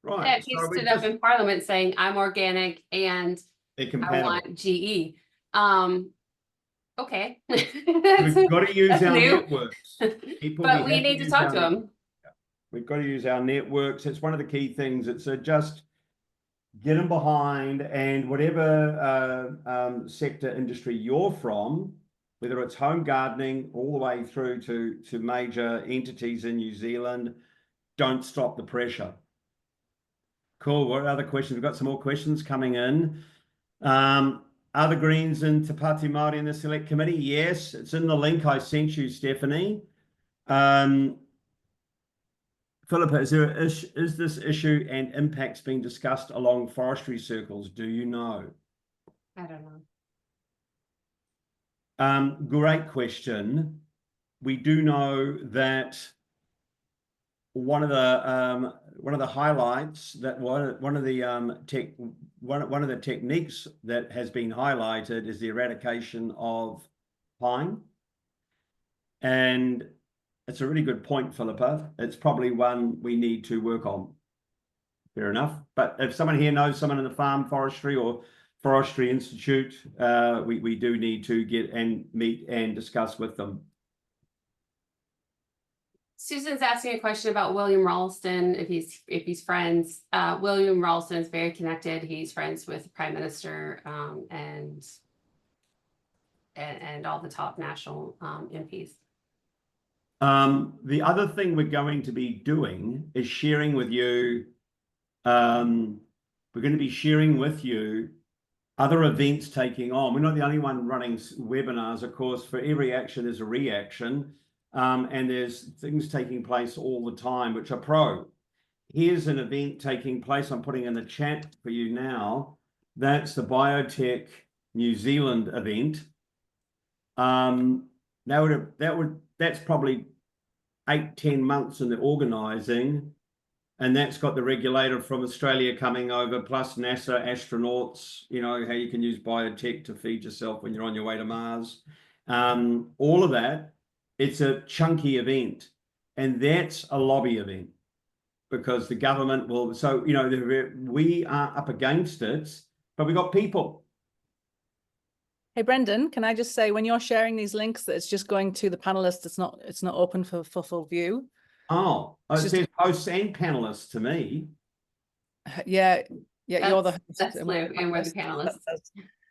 Right. Yeah, he stood up in Parliament saying, "I'm organic and I want GE." Okay. We've got to use our networks. But we need to talk to them. We've got to use our networks. It's one of the key things. It's just get them behind, and whatever sector industry you're from, whether it's home gardening all the way through to major entities in New Zealand, don't stop the pressure. Cool. What other questions? We've got some more questions coming in. Are the Greens in Te Pāti Māori in the Select Committee? Yes, it's in the link I sent you, Stephanie. Philippa, is this issue and impacts being discussed along forestry circles? Do you know? I don't know. Great question. We do know that one of the highlights, that one of the techniques that has been highlighted is the eradication of pine. And it's a really good point, Philippa. It's probably one we need to work on. Fair enough. But if someone here knows someone in the Farm Forestry or Forestry Institute, we do need to get and meet and discuss with them. Susan's asking a question about William Ralston, if he's friends. William Ralston is very connected. He's friends with the Prime Minister and all the top national MPs. The other thing we're going to be doing is sharing with you. We're going to be sharing with you other events taking on. We're not the only one running webinars, of course. For every action, there's a reaction. And there's things taking place all the time, which are pro. Here's an event taking place. I'm putting in the chat for you now. That's the Biotech New Zealand event. That's probably 8-10 months in the organising, and that's got the regulator from Australia coming over, plus NASA astronauts. You know how you can use biotech to feed yourself when you're on your way to Mars. All of that. It's a chunky event, and that's a lobby event because the government will. So, you know, we are up against it, but we got people. Hey, Brendan, can I just say, when you're sharing these links, that it's just going to the panelists. It's not open for full view. Oh, it says hosts and panelists to me. Yeah, you're the host. That's Lou, and we're the panelists.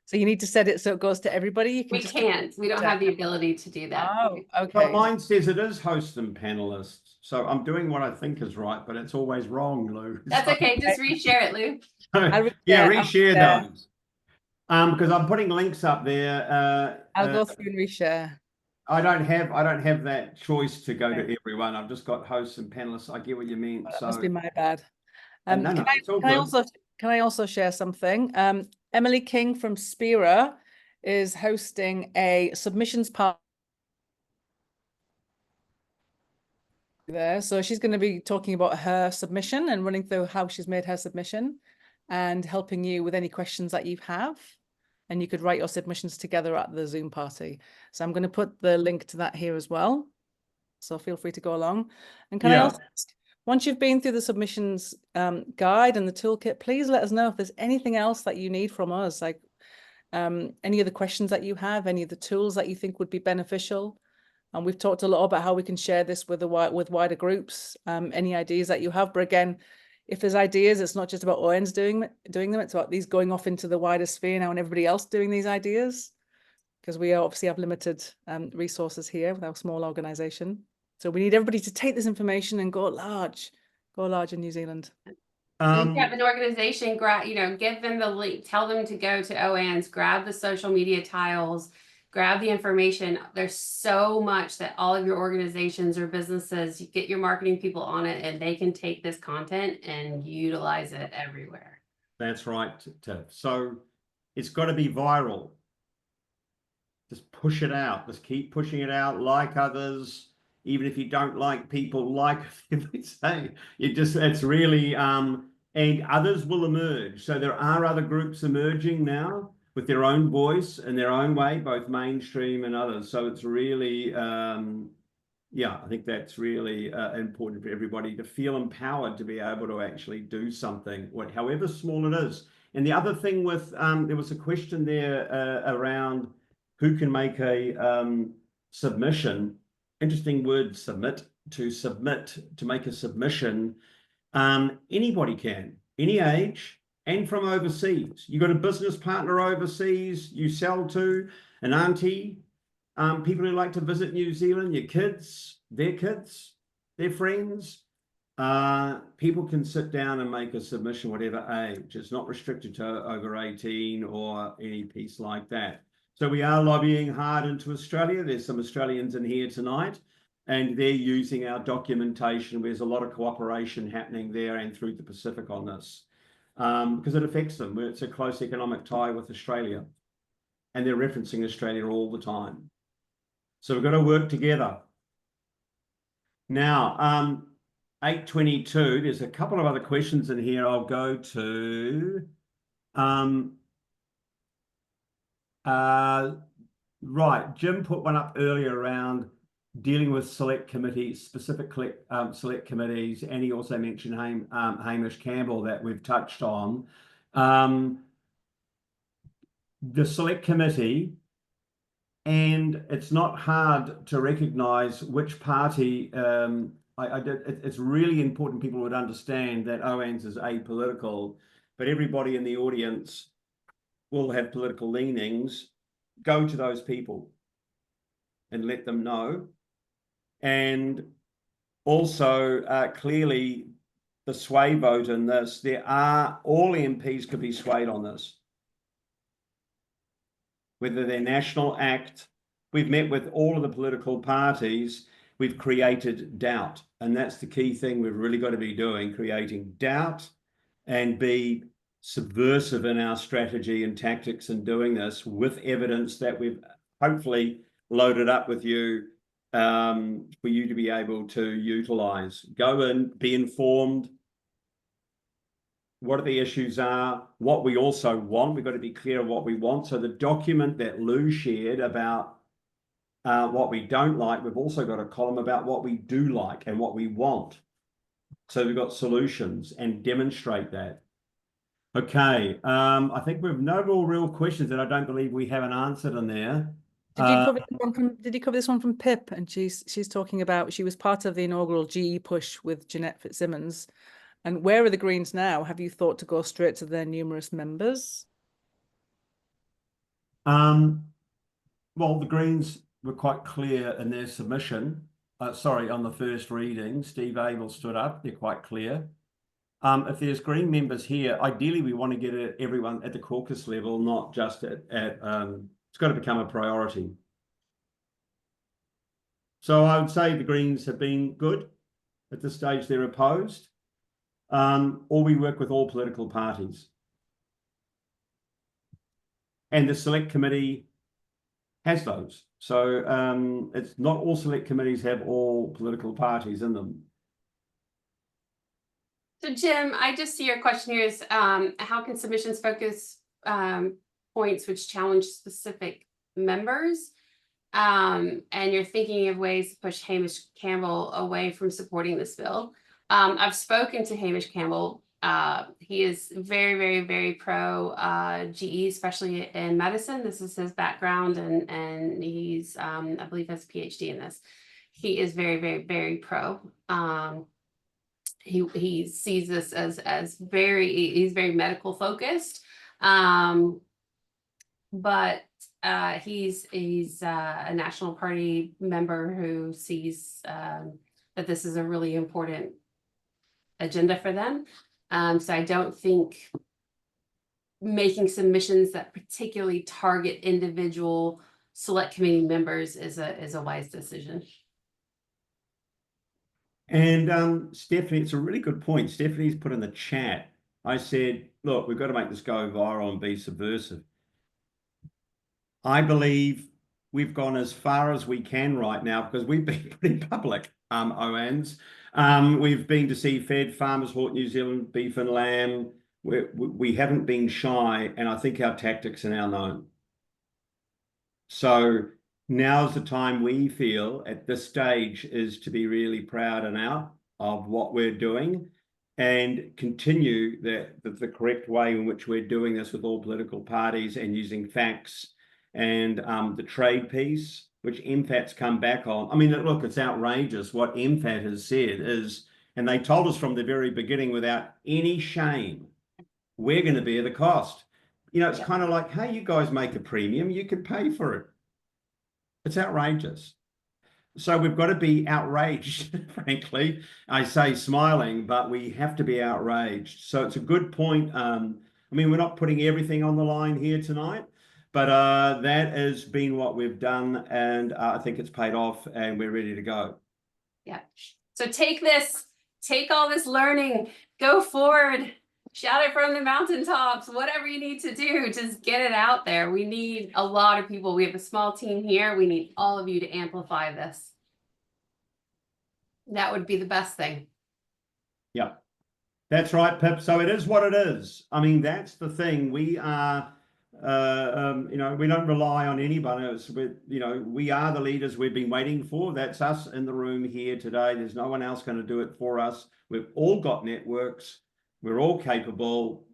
So you need to set it so it goes to everybody. We don't have the ability to do that. Oh, okay. But mine says it is hosts and panelists. So I'm doing what I think is right, but it's always wrong, Lou. That's okay. Just reshare it, Lou. Yeah, reshare those. Because I'm putting links up there. I'll go through and reshare. I don't have that choice to go to everyone. I've just got hosts and panelists. I get what you mean. That must be my bad. Can I also share something? Emily King from Spira is hosting a submissions part there. So she's going to be talking about her submission and running through how she's made her submission and helping you with any questions that you have. And you could write your submissions together at the Zoom party. So I'm going to put the link to that here as well. So feel free to go along. And can I also ask, once you've been through the submissions guide and the toolkit, please let us know if there's anything else that you need from us, like any of the questions that you have, any of the tools that you think would be beneficial. And we've talked a lot about how we can share this with wider groups, any ideas that you have. But again, if there's ideas, it's not just about OANZ doing them, it's about these going off into the wider sphere now and everybody else doing these ideas, because we obviously have limited resources here with our small organization. So we need everybody to take this information and go large in New Zealand. If you have an organization, give them the link, tell them to go to OANZ, grab the social media tiles, grab the information. There's so much that all of your organizations or businesses, you get your marketing people on it, and they can take this content and utilize it everywhere. That's right, Tiff. So it's got to be viral. Just push it out. Just keep pushing it out. Like others, even if you don't like people, like they say. It's really and others will emerge. So there are other groups emerging now with their own voice and their own way, both mainstream and others. So it's really yeah, I think that's really important for everybody to feel empowered to be able to actually do something, however small it is. And the other thing with there was a question there around who can make a submission. Interesting word, submit to make a submission. Anybody can, any age, and from overseas. You got a business partner overseas you sell to, an auntie, people who like to visit New Zealand, your kids, their friends. People can sit down and make a submission, whatever age. It's not restricted to over 18 or any piece like that. So we are lobbying hard into Australia. There's some Australians in here tonight, and they're using our documentation. There's a lot of cooperation happening there and through the Pacific on this, because it affects them. It's a close economic tie with Australia, and they're referencing Australia all the time. So we've got to work together. Now, 8:22, there's a couple of other questions in here I'll go to. Right, Jim put one up earlier around dealing with select committees, specific select committees, and he also mentioned Hamish Campbell that we've touched on. The select committee, and it's not hard to recognise which party. It's really important people would understand that OANZ is apolitical, but everybody in the audience will have political leanings. Go to those people and let them know. And also, clearly, the sway vote in this, all MPs could be swayed on this. Whether they're national act, we've met with all of the political parties, we've created doubt. And that's the key thing we've really got to be doing, creating doubt and be subversive in our strategy and tactics in doing this with evidence that we've hopefully loaded up with you for you to be able to utilize. Go in, be informed, what the issues are, what we also want. We've got to be clear of what we want. So the document that Lou shared about what we don't like, we've also got a column about what we do like and what we want. So we've got solutions and demonstrate that. Okay, I think we have no more real questions that I don't believe we haven't answered in there. Did you cover this one from Pip? And she's talking about, she was part of the inaugural GE push with Jeanette Fitzsimmons. And where are the Greens now? Have you thought to go straight to their numerous members? Well, the Greens were quite clear in their submission. On the first reading, Steve Abel stood up. They're quite clear. If there's Green members here, ideally we want to get everyone at the caucus level, not just at it's got to become a priority. So I would say the Greens have been good. At this stage, they're opposed. Or we work with all political parties. And the select committee has those. So it's not all select committees have all political parties in them. So Jim, I just see your question here is how can submissions focus points which challenge specific members? And you're thinking of ways to push Hamish Campbell away from supporting this bill. I've spoken to Hamish Campbell. He is very, very, very pro GE, especially in medicine. This is his background, and he's, I believe, has a PhD in this. He is very, very, very pro. He sees this as he's very medical focused, but he's a National Party member who sees that this is a really important agenda for them. So I don't think making submissions that particularly target individual select committee members is a wise decision. And Stephanie, it's a really good point. Stephanie's put in the chat. I said, look, we've got to make this go viral and be subversive. I believe we've gone as far as we can right now because we've been pretty public, OANZ. We've been to see Fed, Farmers Hort New Zealand, Beef and Lamb. We haven't been shy, and I think our tactics are now known. So now's the time we feel at this stage is to be really proud and out of what we're doing and continue the correct way in which we're doing this with all political parties and using facts and the trade piece, which MFAT's come back on. I mean, look, it's outrageous what MFAT has said is, and they told us from the very beginning without any shame, we're going to bear the cost. You know, it's kind of like, hey, you guys make a premium, you can pay for it. It's outrageous. So we've got to be outraged, frankly. I say smiling, but we have to be outraged. So it's a good point. I mean, we're not putting everything on the line here tonight, but that has been what we've done, and I think it's paid off, and we're ready to go. Yeah. So take all this learning, go forward. Shout it from the mountaintops, whatever you need to do, just get it out there. We need a lot of people. We have a small team here. We need all of you to amplify this. That would be the best thing. Yeah, that's right, Pip. So it is what it is. I mean, that's the thing. We are, you know, we don't rely on anybody else. You know, we are the leaders we've been waiting for. That's us in the room here today. There's no one else going to do it for us. We've all got networks. We're all capable.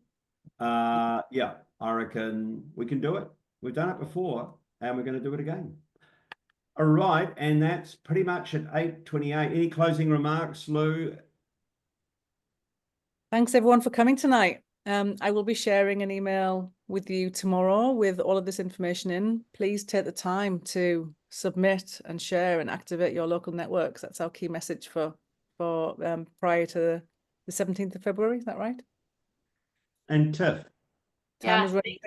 Yeah, I reckon we can do it. We've done it before, and we're going to do it again. All right, and that's pretty much at 8:28. Any closing remarks, Lou? Thanks everyone for coming tonight. I will be sharing an email with you tomorrow with all of this information in. Please take the time to submit and share and activate your local networks. That's our key message for prior to the 17th of February. Is that right? And Tiff. Time is ready.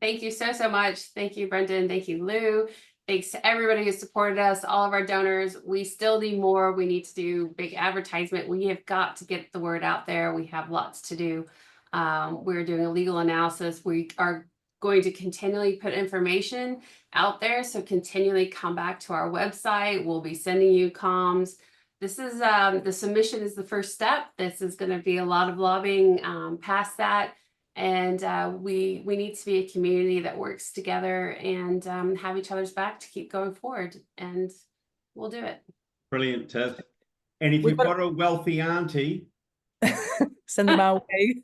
Thank you so much. Thank you, Brendan. Thank you, Lou. Thanks to everybody who supported us, all of our donors. We still need more. We need to do big advertisement. We have got to get the word out there. We have lots to do. We're doing a legal analysis. We are going to continually put information out there. So continually come back to our website. We'll be sending you comms. This is the submission is the first step. This is going to be a lot of lobbying past that. And we need to be a community that works together and have each other's back to keep going forward. And we'll do it. Brilliant, Tiff. And if you've got a wealthy auntie, send them our way.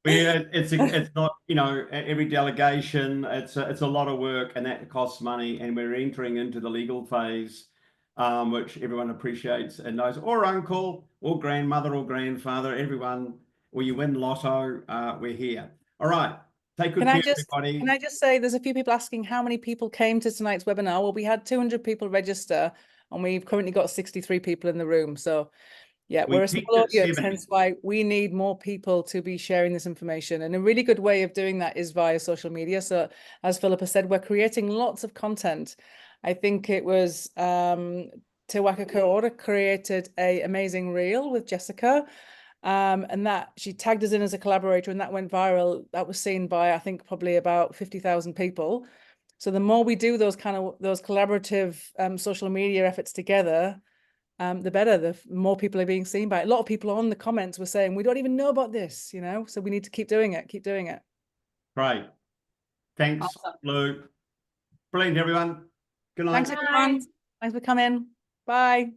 It's not, you know, every delegation, it's a lot of work, and that costs money, and we're entering into the legal phase, which everyone appreciates and knows, or uncle or grandmother or grandfather, everyone, or you win lotto, we're here. All right, take good care, everybody. Can I just say, there's a few people asking how many people came to tonight's webinar. Well, we had 200 people register, and we've currently got 63 people in the room. So yeah, we're a small audience, hence why we need more people to be sharing this information. And a really good way of doing that is via social media. So as Philippa said, we're creating lots of content. I think it was Te Waka Ko-Ora created an amazing reel with Jessica, and that she tagged us in as a collaborator, and that went viral. That was seen by, I think, probably about 50,000 people. So the more we do those collaborative social media efforts together, the better. The more people are being seen by it. A lot of people on the comments were saying, we don't even know about this, you know, so we need to keep doing it. Right. Thanks, awesome. Lou. Brilliant, everyone. Good night. Thanks, everyone. Thanks for coming. Bye.